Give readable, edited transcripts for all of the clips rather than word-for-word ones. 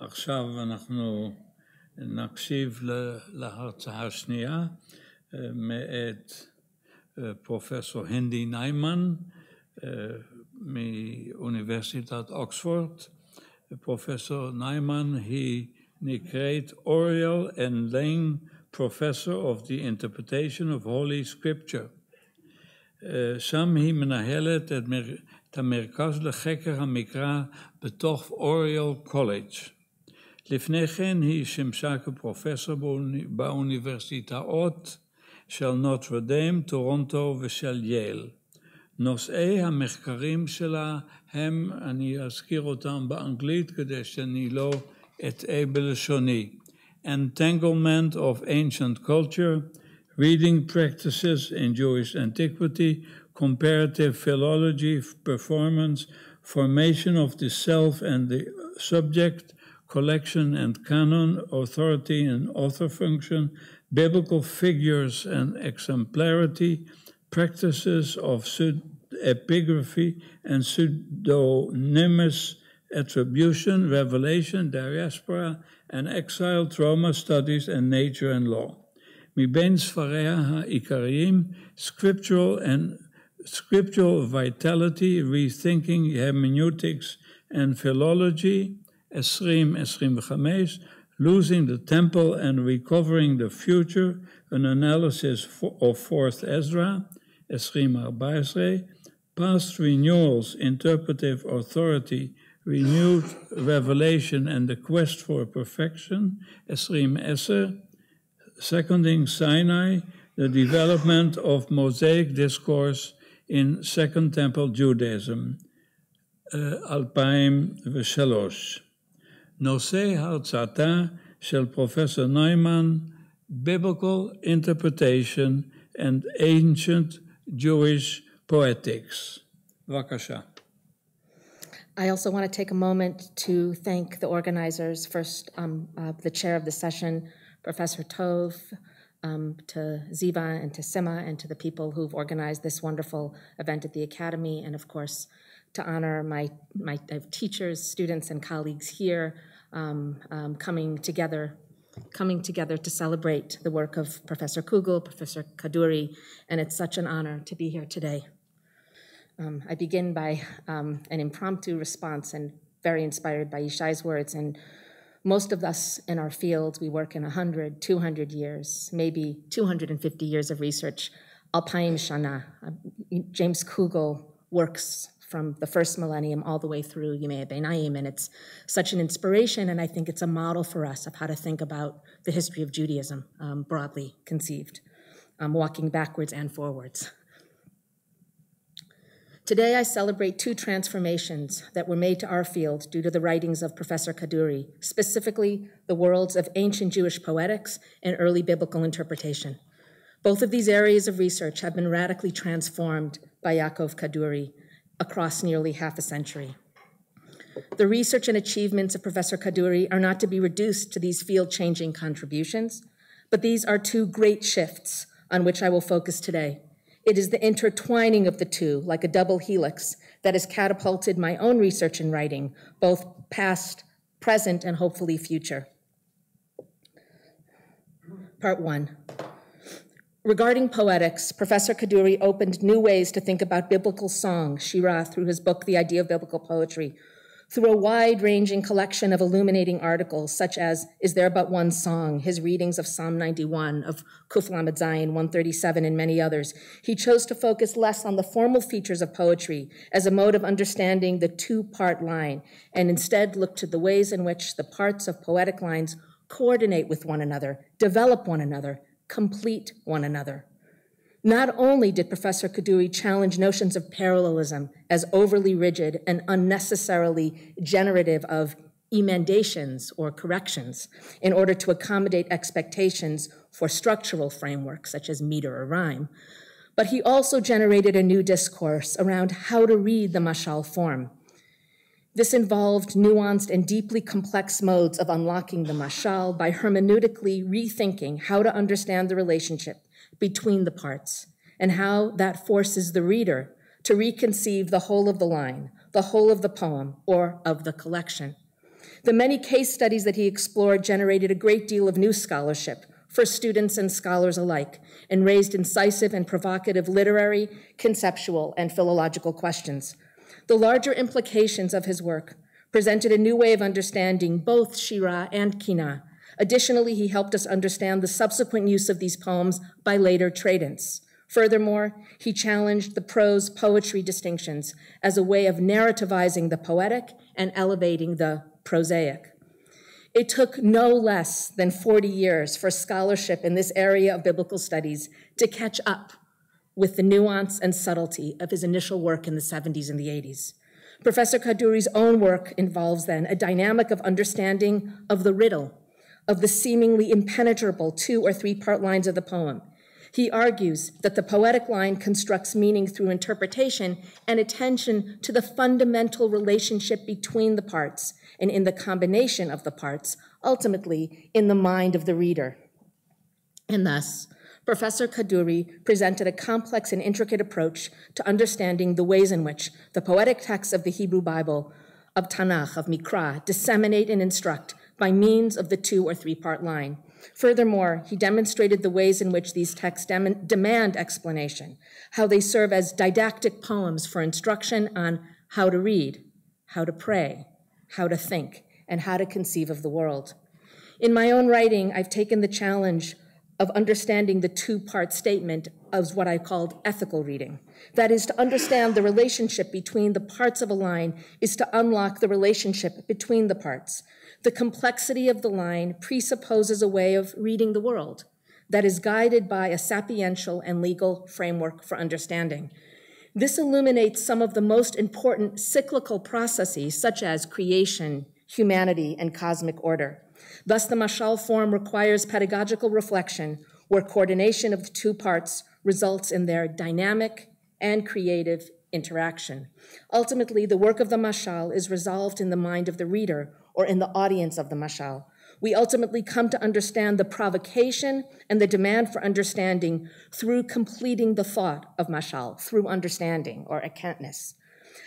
עכשיו אנחנו נקשיב להרצאה השנייה מאת פרופסור הינדי ניימן מאוניברסיטת אוקספורד. פרופסור ניימן היא נקראת Oriel and Lang Professor of the Interpretation of Holy Scripture. שם היא מנהלת את המרכז לחקר המקרא בתוך אוריאל קולג'. לפני כן היא שימשה כפרופסור באוניברסיטאות של נוטר דיים, טורונטו ושל יייל. נושאי המחקרים שלה הם, אני אזכיר אותם באנגלית כדי שאני לא אטעה בלשוני. Entanglement of Ancient Culture, Reading Practices in Jewish Antiquity, Comparative Philology, Performance, Formation of the Self and the Subject, Collection and Canon, Authority and Author Function, Biblical Figures and Exemplarity, Practices of Epigraphy and Pseudonymous Attribution, Revelation, Diaspora and Exile, Trauma Studies and Nature and Law. מבין ספריה העיקריים, Scriptural Vitality, Rethinking Hermeneutics and Philology, 2025, Losing the Temple and Recovering the Future, an Analysis of Fourth Ezra, 2014, Past Renewals, Interpretive Authority, Renewed Revelation and the Quest for Perfection, 2010, Seconding Sinai, the Development of Mosaic Discourse in Second Temple Judaism, 2003. נושא הרצאתה של פרופסור ניימן, Biblical Interpretation and Ancient Jewish Poetics. בבקשה. I also want to take a moment to thank the organizers. First, the chair of the session, Professor Tov, to Ziva and to Sima, and to the people who've organized this wonderful event at the Academy, and of course, to honor my teachers, students, and colleagues here coming together to celebrate the work of Professor Kugel, Professor Kaduri, and it's such an honor to be here today. I begin by an impromptu response and very inspired by Yishai's words. And most of us in our field, we work in 100, 200 years, maybe 250 years of research. Alpaim Shana. James Kugel works from the first millennium all the way through Yemei Beinaim, and it's such an inspiration, and I think it's a model for us of how to think about the history of Judaism, broadly conceived, walking backwards and forwards. Today, I celebrate two transformations that were made to our field due to the writings of Professor Kaduri, specifically the worlds of ancient Jewish poetics and early biblical interpretation. Both of these areas of research have been radically transformed by Yaakov Kuduri across nearly half a century. The research and achievements of Professor Kuduri are not to be reduced to these field-changing contributions, but these are two great shifts on which I will focus today. It is the intertwining of the two, like a double helix, that has catapulted my own research and writing, both past, present, and hopefully future. Part one. Regarding poetics, Professor Kuduri opened new ways to think about biblical song, Shira, through his book, The Idea of Biblical Poetry, through a wide-ranging collection of illuminating articles, such as Is There But One Song?, his readings of Psalm 91, of Kuf Lamed Zayin 137, and many others. He chose to focus less on the formal features of poetry as a mode of understanding the two-part line, and instead looked to the ways in which the parts of poetic lines coordinate with one another, develop one another, complete one another. Not only did Professor Kuduri challenge notions of parallelism as overly rigid and unnecessarily generative of emendations or corrections in order to accommodate expectations for structural frameworks such as meter or rhyme, but he also generated a new discourse around how to read the mashal form. This involved nuanced and deeply complex modes of unlocking the mashal by hermeneutically rethinking how to understand the relationship between the parts and how that forces the reader to reconceive the whole of the line, the whole of the poem, or of the collection. The many case studies that he explored generated a great deal of new scholarship for students and scholars alike, and raised incisive and provocative literary, conceptual, and philological questions. The larger implications of his work presented a new way of understanding both Shira and Kina. Additionally, he helped us understand the subsequent use of these poems by later tradents. Furthermore, he challenged the prose-poetry distinctions as a way of narrativizing the poetic and elevating the prosaic. It took no less than 40 years for scholarship in this area of biblical studies to catch up with the nuance and subtlety of his initial work in the 70s and the 80s. Professor Kaduri's own work involves then a dynamic of understanding of the riddle, of the seemingly impenetrable 2 or 3 part lines of the poem. He argues that the poetic line constructs meaning through interpretation and attention to the fundamental relationship between the parts and in the combination of the parts, ultimately in the mind of the reader. And thus, Professor Kaduri presented a complex and intricate approach to understanding the ways in which the poetic texts of the Hebrew Bible, of Tanakh, of Mikra, disseminate and instruct by means of the 2 or 3 part line. Furthermore, he demonstrated the ways in which these texts demand explanation, how they serve as didactic poems for instruction on how to read, how to pray, how to think, and how to conceive of the world. In my own writing, I've taken the challenge of understanding the 2-part statement as what I called ethical reading. That is, to understand the relationship between the parts of a line is to unlock the relationship between the parts. The complexity of the line presupposes a way of reading the world that is guided by a sapiential and legal framework for understanding. This illuminates some of the most important cyclical processes, such as creation, humanity, and cosmic order. Thus, the mashal form requires pedagogical reflection, where coordination of the 2 parts results in their dynamic and creative interaction. Ultimately, the work of the mashal is resolved in the mind of the reader or in the audience of the mashal. We ultimately come to understand the provocation and the demand for understanding through completing the thought of mashal, through understanding or akantness.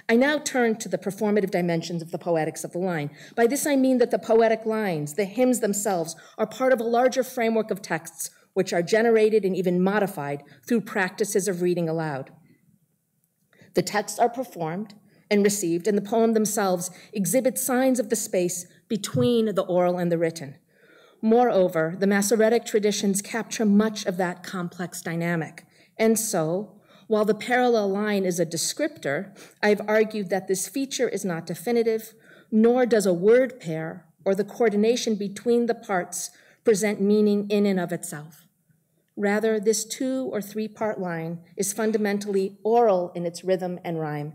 I now turn to the performative dimensions of the poetics of the line. By this I mean that the poetic lines, the hymns themselves, are part of a larger framework of texts which are generated and even modified through practices of reading aloud. The texts are performed and received, and the poem themselves exhibit signs of the space between the oral and the written. Moreover, the Masoretic traditions capture much of that complex dynamic. And so, while the parallel line is a descriptor, I've argued that this feature is not definitive, nor does a word pair or the coordination between the parts present meaning in and of itself. Rather, this 2 or 3 part line is fundamentally oral in its rhythm and rhyme.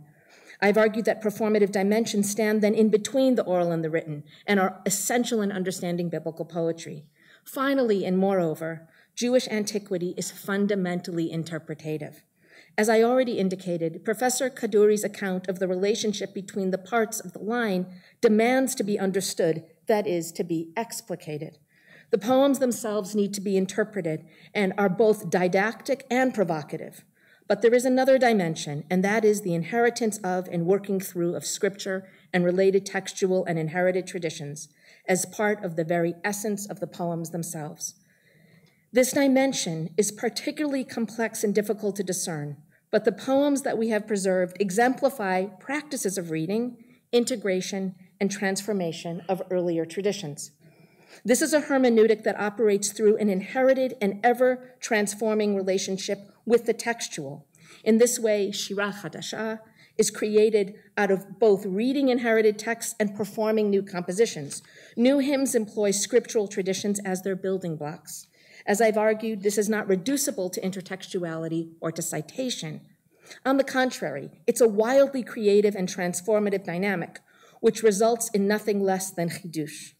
I've argued that performative dimensions stand then in between the oral and the written and are essential in understanding biblical poetry. Finally, and moreover, Jewish antiquity is fundamentally interpretative. As I already indicated, Professor Kaduri's account of the relationship between the parts of the line demands to be understood, that is, to be explicated. The poems themselves need to be interpreted and are both didactic and provocative. But there is another dimension, and that is the inheritance of and working through of scripture and related textual and inherited traditions as part of the very essence of the poems themselves. This dimension is particularly complex and difficult to discern, but the poems that we have preserved exemplify practices of reading, integration, and transformation of earlier traditions. This is a hermeneutic that operates through an inherited and ever-transforming relationship with the textual. In this way, Shira Chadasha is created out of both reading inherited texts and performing new compositions. New hymns employ scriptural traditions as their building blocks. As I've argued, this is not reducible to intertextuality or to citation. On the contrary, it's a wildly creative and transformative dynamic, which results in nothing less than chidush.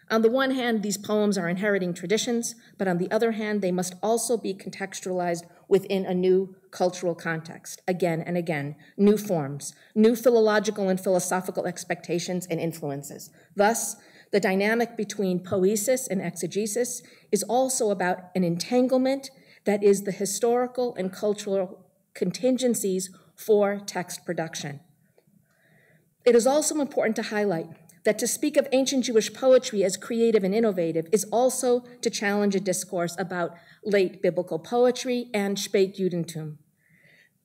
On the one hand, these poems are inheriting traditions, but on the other hand, they must also be contextualized within a new cultural context, again and again, new forms, new philological and philosophical expectations and influences. Thus, the dynamic between poesis and exegesis is also about an entanglement that is the historical and cultural contingencies for text production. It is also important to highlight that to speak of ancient Jewish poetry as creative and innovative is also to challenge a discourse about late biblical poetry and Spät Judentum.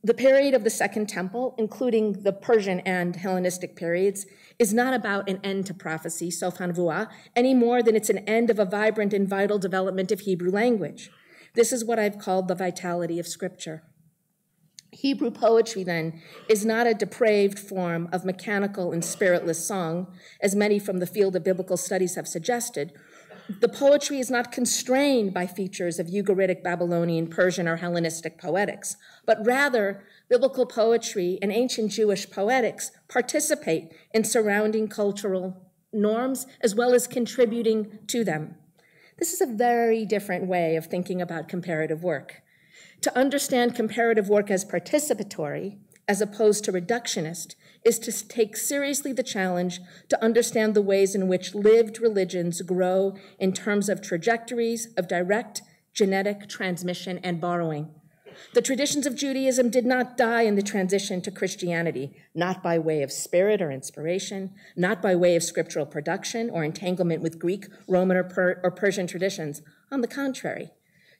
The period of the Second Temple, including the Persian and Hellenistic periods, is not about an end to prophecy, sof hanvuah, any more than it's an end of a vibrant and vital development of Hebrew language. This is what I've called the vitality of Scripture. Hebrew poetry, then, is not a depraved form of mechanical and spiritless song, as many from the field of biblical studies have suggested. The poetry is not constrained by features of Ugaritic, Babylonian, Persian, or Hellenistic poetics, but rather, biblical poetry and ancient Jewish poetics participate in surrounding cultural norms as well as contributing to them. This is a very different way of thinking about comparative work. To understand comparative work as participatory, as opposed to reductionist, is to take seriously the challenge to understand the ways in which lived religions grow in terms of trajectories of direct genetic transmission and borrowing. The traditions of Judaism did not die in the transition to Christianity, not by way of spirit or inspiration, not by way of scriptural production or entanglement with Greek, Roman, or Persian traditions. On the contrary,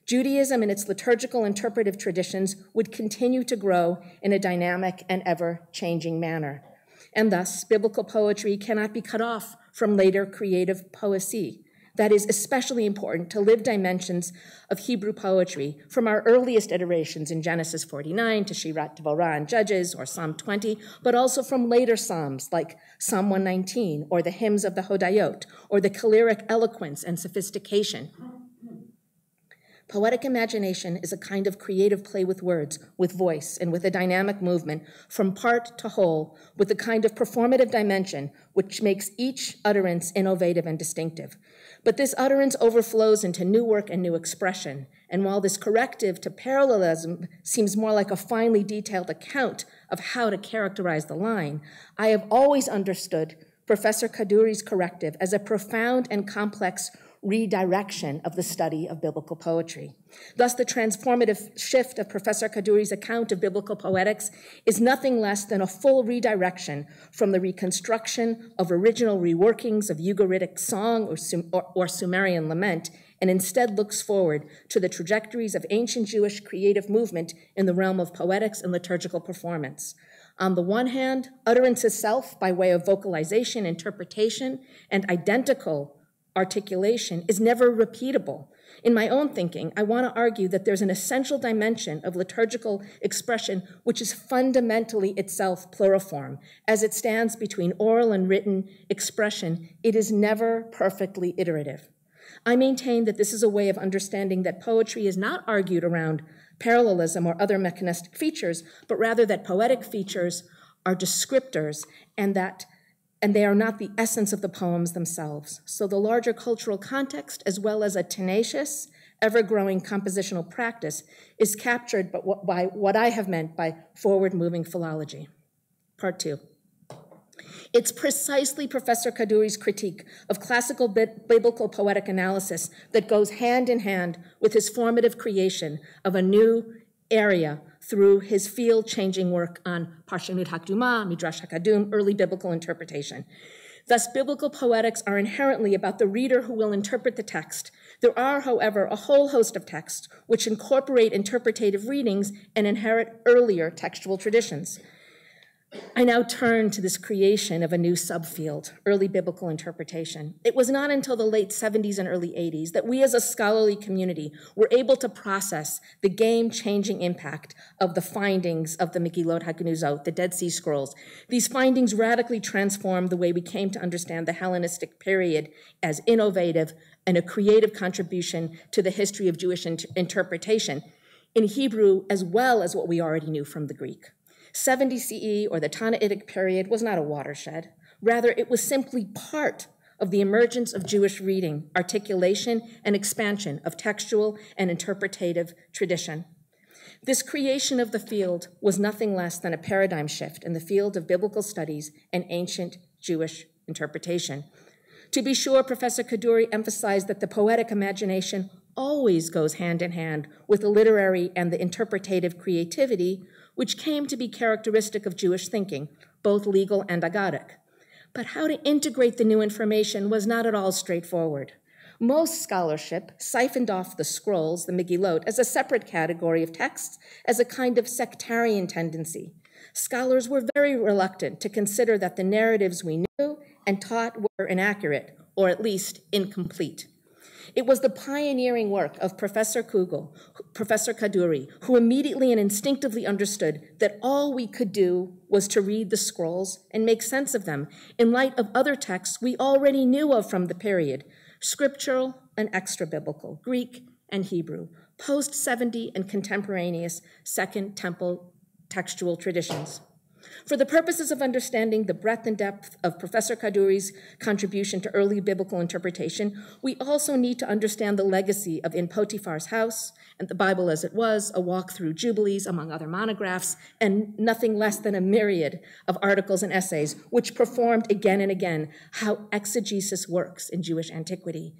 Judaism and its liturgical interpretive traditions would continue to grow in a dynamic and ever-changing manner. And thus, biblical poetry cannot be cut off from later creative poesy. That is especially important to lived dimensions of Hebrew poetry, from our earliest iterations in Genesis 49 to Shirat Dvorah and Judges or Psalm 20, but also from later psalms like Psalm 119 or the hymns of the Hodayot or the Chalitic eloquence and sophistication. Poetic imagination is a kind of creative play with words, with voice, and with a dynamic movement from part to whole, with a kind of performative dimension which makes each utterance innovative and distinctive. But this utterance overflows into new work and new expression, and while this corrective to parallelism seems more like a finely detailed account of how to characterize the line, I have always understood Professor Kaduri's corrective as a profound and complex redirection of the study of biblical poetry. Thus, the transformative shift of Professor Kaduri's account of biblical poetics is nothing less than a full redirection from the reconstruction of original reworkings of Ugaritic song or Sumerian lament, and instead looks forward to the trajectories of ancient Jewish creative movement in the realm of poetics and liturgical performance. On the one hand, utterance itself, by way of vocalization, interpretation, and identical articulation, is never repeatable. In my own thinking, I want to argue that there's an essential dimension of liturgical expression which is fundamentally itself pluriform. As it stands between oral and written expression, it is never perfectly iterative. I maintain that this is a way of understanding that poetry is not argued around parallelism or other mechanistic features, but rather that poetic features are descriptors and they are not the essence of the poems themselves. So the larger cultural context, as well as a tenacious, ever-growing compositional practice, is captured by what I have meant by forward-moving philology. Part 2. It's precisely Professor Kaduri's critique of classical biblical poetic analysis that goes hand in hand with his formative creation of a new area through his field-changing work on Parshanut Hakduma, Midrash Hakadum, early biblical interpretation. Thus, biblical poetics are inherently about the reader who will interpret the text. There are, however, a whole host of texts which incorporate interpretative readings and inherit earlier textual traditions. I now turn to this creation of a new subfield, early biblical interpretation. It was not until the late 70s and early 80s that we as a scholarly community were able to process the game-changing impact of the findings of the Megillot HaGnuzot, the Dead Sea Scrolls. These findings radically transformed the way we came to understand the Hellenistic period as innovative and a creative contribution to the history of Jewish interpretation in Hebrew, as well as what we already knew from the Greek. 70 CE, or the Tannaitic period, was not a watershed. Rather, it was simply part of the emergence of Jewish reading, articulation, and expansion of textual and interpretative tradition. This creation of the field was nothing less than a paradigm shift in the field of biblical studies and ancient Jewish interpretation. To be sure, Professor Kaduri emphasized that the poetic imagination always goes hand in hand with the literary and the interpretative creativity which came to be characteristic of Jewish thinking, both legal and agadic. but how to integrate the new information was not at all straightforward. Most scholarship siphoned off the scrolls, the Megillot, as a separate category of texts, as a kind of sectarian tendency. Scholars were very reluctant to consider that the narratives we knew and taught were inaccurate, or at least incomplete. It was the pioneering work of Professor Kugel, Professor Kaduri, who immediately and instinctively understood that all we could do was to read the scrolls and make sense of them in light of other texts we already knew of from the period, scriptural and extra-biblical, Greek and Hebrew, post-70 and contemporaneous Second Temple textual traditions. For the purposes of understanding the breadth and depth of Professor Kaduri's contribution to early biblical interpretation, we also need to understand the legacy of In Potiphar's House and the Bible as It Was, A Walk Through Jubilees, among other monographs, and nothing less than a myriad of articles and essays, which performed again and again how exegesis works in Jewish antiquity,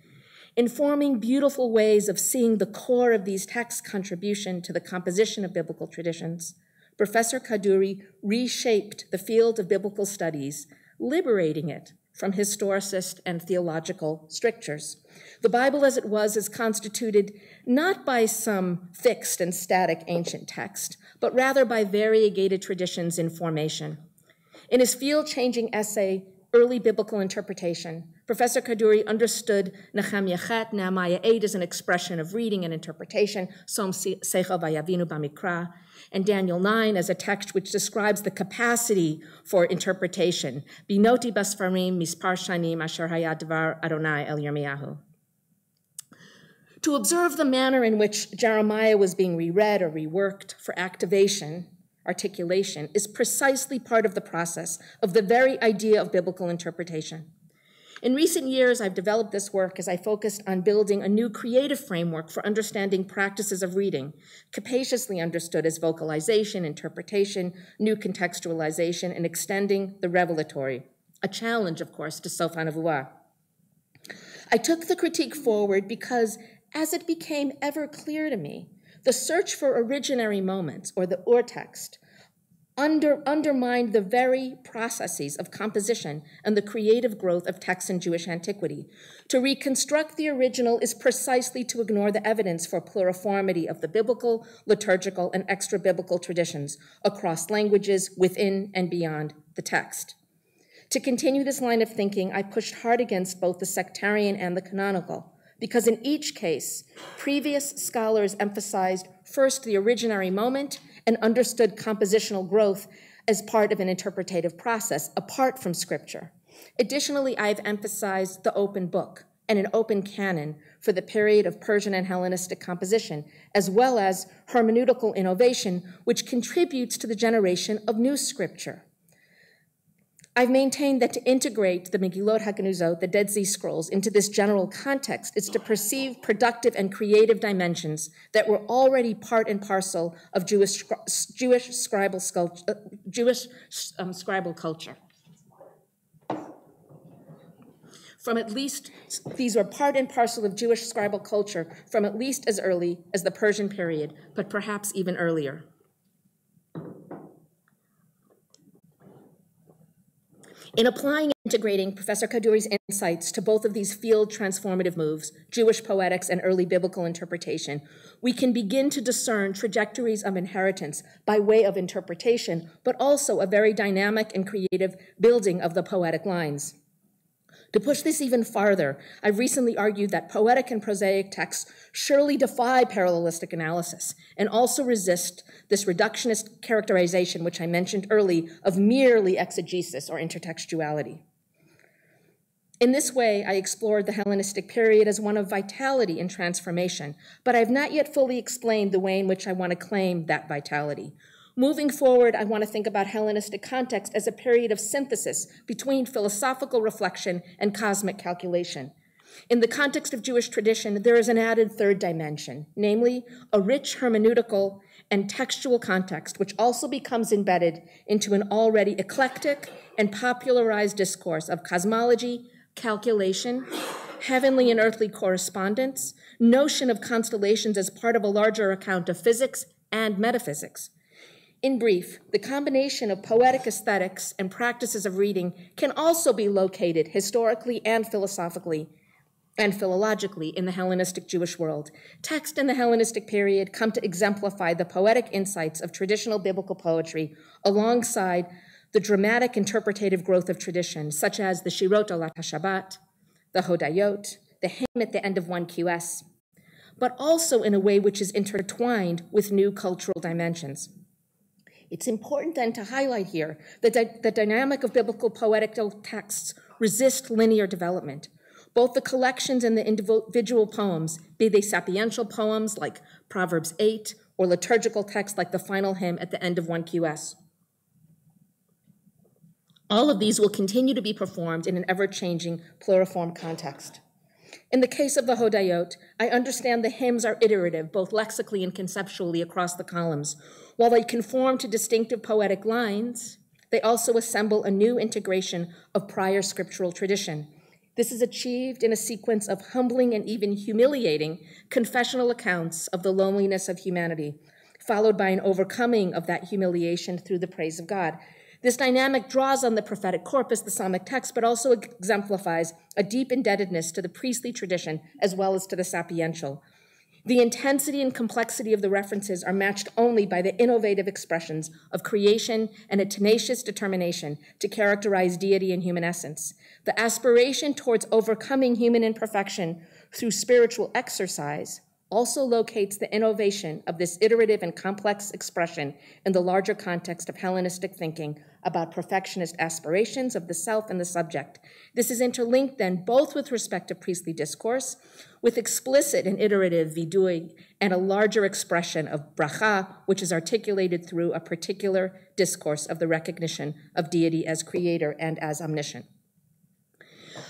informing beautiful ways of seeing the core of these texts' contribution to the composition of biblical traditions. Professor Kuduri reshaped the field of biblical studies, liberating it from historicist and theological strictures. The Bible as it was is constituted not by some fixed and static ancient text, but rather by variegated traditions in formation. In his field-changing essay, Early Biblical Interpretation, Professor Kuduri understood Nehemiah Chet, Nehemiah 8 as an expression of reading and interpretation, Som Seichel Vayavinu Bamikra, and Daniel 9 as a text which describes the capacity for interpretation, Binoti Basfarim Mispar Shanim Asher Haya Dvar Adonai El Yirmiyahu. To observe the manner in which Jeremiah was being reread or reworked for activation, articulation, is precisely part of the process of the very idea of biblical interpretation. In recent years, I've developed this work as I focused on building a new creative framework for understanding practices of reading, capaciously understood as vocalization, interpretation, new contextualization, and extending the revelatory, a challenge, of course, to Sof HaNevuah. I took the critique forward because, as it became ever clear to me, the search for originary moments, or the ur-text, undermined the very processes of composition and the creative growth of texts in Jewish antiquity. To reconstruct the original is precisely to ignore the evidence for pluriformity of the biblical, liturgical, and extra-biblical traditions across languages within and beyond the text. To continue this line of thinking, I pushed hard against both the sectarian and the canonical, because in each case, previous scholars emphasized first the originary moment and understood compositional growth as part of an interpretative process apart from scripture. Additionally, I've emphasized the open book and an open canon for the period of Persian and Hellenistic composition, as well as hermeneutical innovation, which contributes to the generation of new scripture. I've maintained that to integrate the Megillot HaGenuzot, the Dead Sea Scrolls, into this general context is to perceive productive and creative dimensions that were already part and parcel of Jewish scribal culture. These were part and parcel of Jewish scribal culture from at least as early as the Persian period, but perhaps even earlier. In applying and integrating Professor Kaduri's insights to both of these field transformative moves, Jewish poetics and early biblical interpretation, we can begin to discern trajectories of inheritance by way of interpretation, but also a very dynamic and creative building of the poetic lines. To push this even farther, I've recently argued that poetic and prosaic texts surely defy parallelistic analysis and also resist this reductionist characterization, which I mentioned early, of merely exegesis or intertextuality. In this way, I explored the Hellenistic period as one of vitality and transformation, but I've not yet fully explained the way in which I want to claim that vitality. Moving forward, I want to think about Hellenistic context as a period of synthesis between philosophical reflection and cosmic calculation. In the context of Jewish tradition, there is an added third dimension, namely a rich hermeneutical and textual context, which also becomes embedded into an already eclectic and popularized discourse of cosmology, calculation, heavenly and earthly correspondence, notion of constellations as part of a larger account of physics and metaphysics. In brief, the combination of poetic aesthetics and practices of reading can also be located historically and philosophically and philologically in the Hellenistic Jewish world. Text in the Hellenistic period come to exemplify the poetic insights of traditional biblical poetry alongside the dramatic interpretative growth of tradition, such as the Shirot Alat HaShabbat, the Hodayot, the hymn at the end of 1QS, but also in a way which is intertwined with new cultural dimensions. It's important then to highlight here that the dynamic of biblical poetical texts resist linear development. Both the collections and the individual poems, be they sapiential poems like Proverbs 8 or liturgical texts like the final hymn at the end of 1QS. All of these will continue to be performed in an ever-changing pluriform context. In the case of the Hodayot, I understand the hymns are iterative, both lexically and conceptually across the columns. While they conform to distinctive poetic lines, they also assemble a new integration of prior scriptural tradition. This is achieved in a sequence of humbling and even humiliating confessional accounts of the loneliness of humanity, followed by an overcoming of that humiliation through the praise of God. This dynamic draws on the prophetic corpus, the psalmic text, but also exemplifies a deep indebtedness to the priestly tradition as well as to the sapiential. The intensity and complexity of the references are matched only by the innovative expressions of creation and a tenacious determination to characterize deity and human essence. The aspiration towards overcoming human imperfection through spiritual exercise also locates the innovation of this iterative and complex expression in the larger context of Hellenistic thinking about perfectionist aspirations of the self and the subject. This is interlinked then both with respect to priestly discourse, with explicit and iterative vidui, and a larger expression of bracha, which is articulated through a particular discourse of the recognition of deity as creator and as omniscient.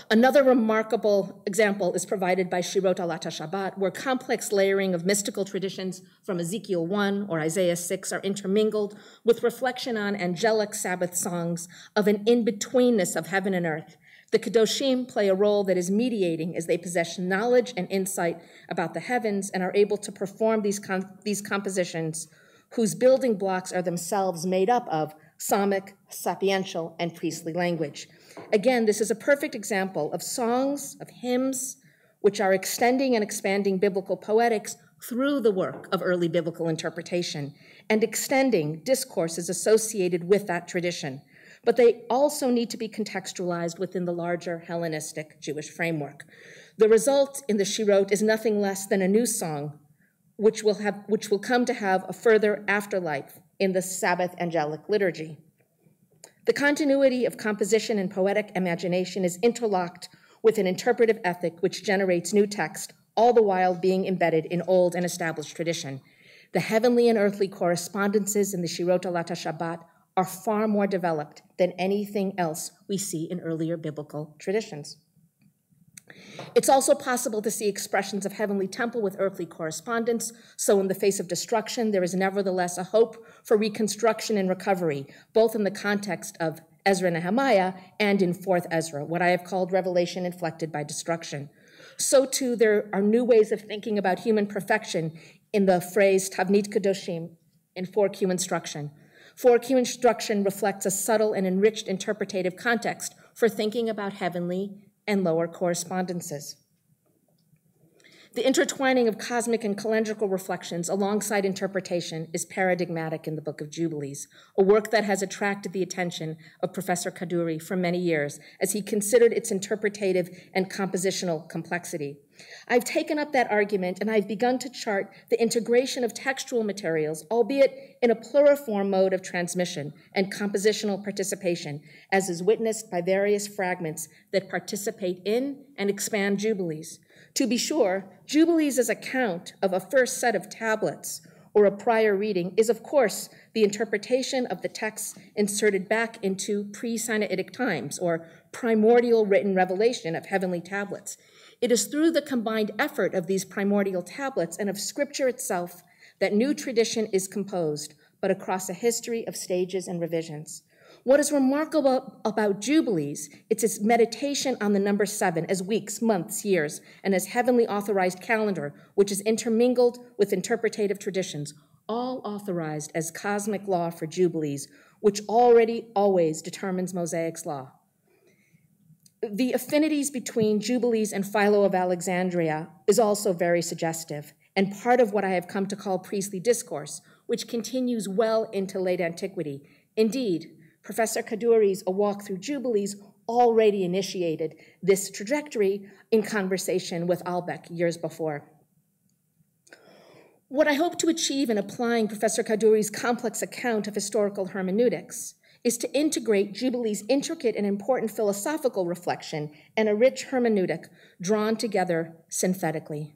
Another remarkable example is provided by Shirot Alat HaShabbat, where complex layering of mystical traditions from Ezekiel 1 or Isaiah 6 are intermingled with reflection on angelic Sabbath songs of an in-betweenness of heaven and earth. The Kedoshim play a role that is mediating as they possess knowledge and insight about the heavens and are able to perform these compositions whose building blocks are themselves made up of psalmic, sapiential, and priestly language. Again, this is a perfect example of songs, of hymns, which are extending and expanding biblical poetics through the work of early biblical interpretation and extending discourses associated with that tradition. But they also need to be contextualized within the larger Hellenistic Jewish framework. The result in the Shirot is nothing less than a new song, which will come to have a further afterlife in the Sabbath angelic liturgy. The continuity of composition and poetic imagination is interlocked with an interpretive ethic which generates new text, all the while being embedded in old and established tradition. The heavenly and earthly correspondences in the Shirot Alat HaShabbat are far more developed than anything else we see in earlier biblical traditions. It's also possible to see expressions of heavenly temple with earthly correspondence, so in the face of destruction, there is nevertheless a hope for reconstruction and recovery, both in the context of Ezra and Nehemiah and in 4th Ezra, what I have called revelation inflected by destruction. So too, there are new ways of thinking about human perfection in the phrase Tavnit Kedoshim in 4Q instruction. 4Q instruction reflects a subtle and enriched interpretative context for thinking about heavenly and lower correspondences. The intertwining of cosmic and calendrical reflections alongside interpretation is paradigmatic in the Book of Jubilees, a work that has attracted the attention of Professor Kaduri for many years as he considered its interpretative and compositional complexity. I've taken up that argument and I've begun to chart the integration of textual materials, albeit in a pluriform mode of transmission and compositional participation, as is witnessed by various fragments that participate in and expand Jubilees. To be sure, Jubilees' account of a first set of tablets or a prior reading is, of course, the interpretation of the texts inserted back into pre-Sinaitic times or primordial written revelation of heavenly tablets. It is through the combined effort of these primordial tablets and of Scripture itself that new tradition is composed, but across a history of stages and revisions. What is remarkable about Jubilees, it's its meditation on the number 7 as weeks, months, years, and as heavenly authorized calendar, which is intermingled with interpretative traditions, all authorized as cosmic law for jubilees, which already always determines Mosaic's law. The affinities between Jubilees and Philo of Alexandria is also very suggestive, and part of what I have come to call priestly discourse, which continues well into late antiquity. Indeed, Professor Kuduri's A Walk Through Jubilees already initiated this trajectory in conversation with Albeck years before. What I hope to achieve in applying Professor Kuduri's complex account of historical hermeneutics is to integrate Jubilee's intricate and important philosophical reflection and a rich hermeneutic drawn together synthetically.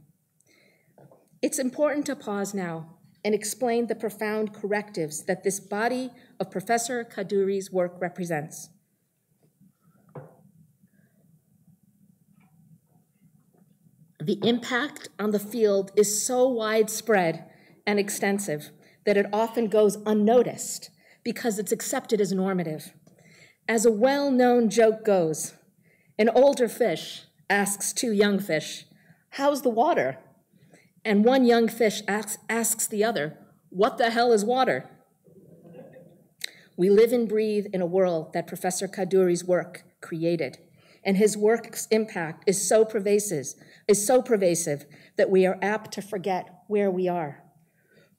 It's important to pause now and explain the profound correctives that this body of Professor Kuduri's work represents. The impact on the field is so widespread and extensive that it often goes unnoticed because it's accepted as normative. As a well-known joke goes, an older fish asks two young fish, "How's the water?" And one young fish asks the other, "What the hell is water?" We live and breathe in a world that Professor Kuduri's work created, and his work's impact is so pervasive that we are apt to forget where we are.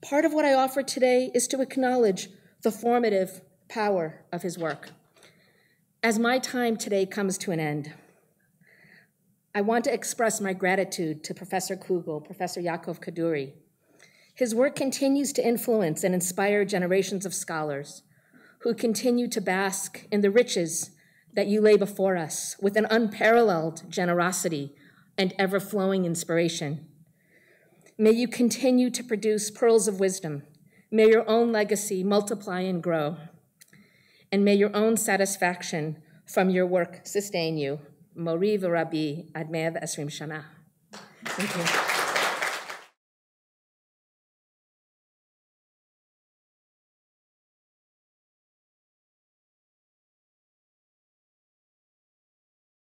Part of what I offer today is to acknowledge the formative power of his work. As my time today comes to an end, I want to express my gratitude to Professor Kugel, Professor Jacob Kuduri. His work continues to influence and inspire generations of scholars who continue to bask in the riches that you lay before us with an unparalleled generosity and ever-flowing inspiration. May you continue to produce pearls of wisdom. May your own legacy multiply and grow. And may your own satisfaction from your work sustain you. Mori v'Rabbi ad 120 shana. Thank you.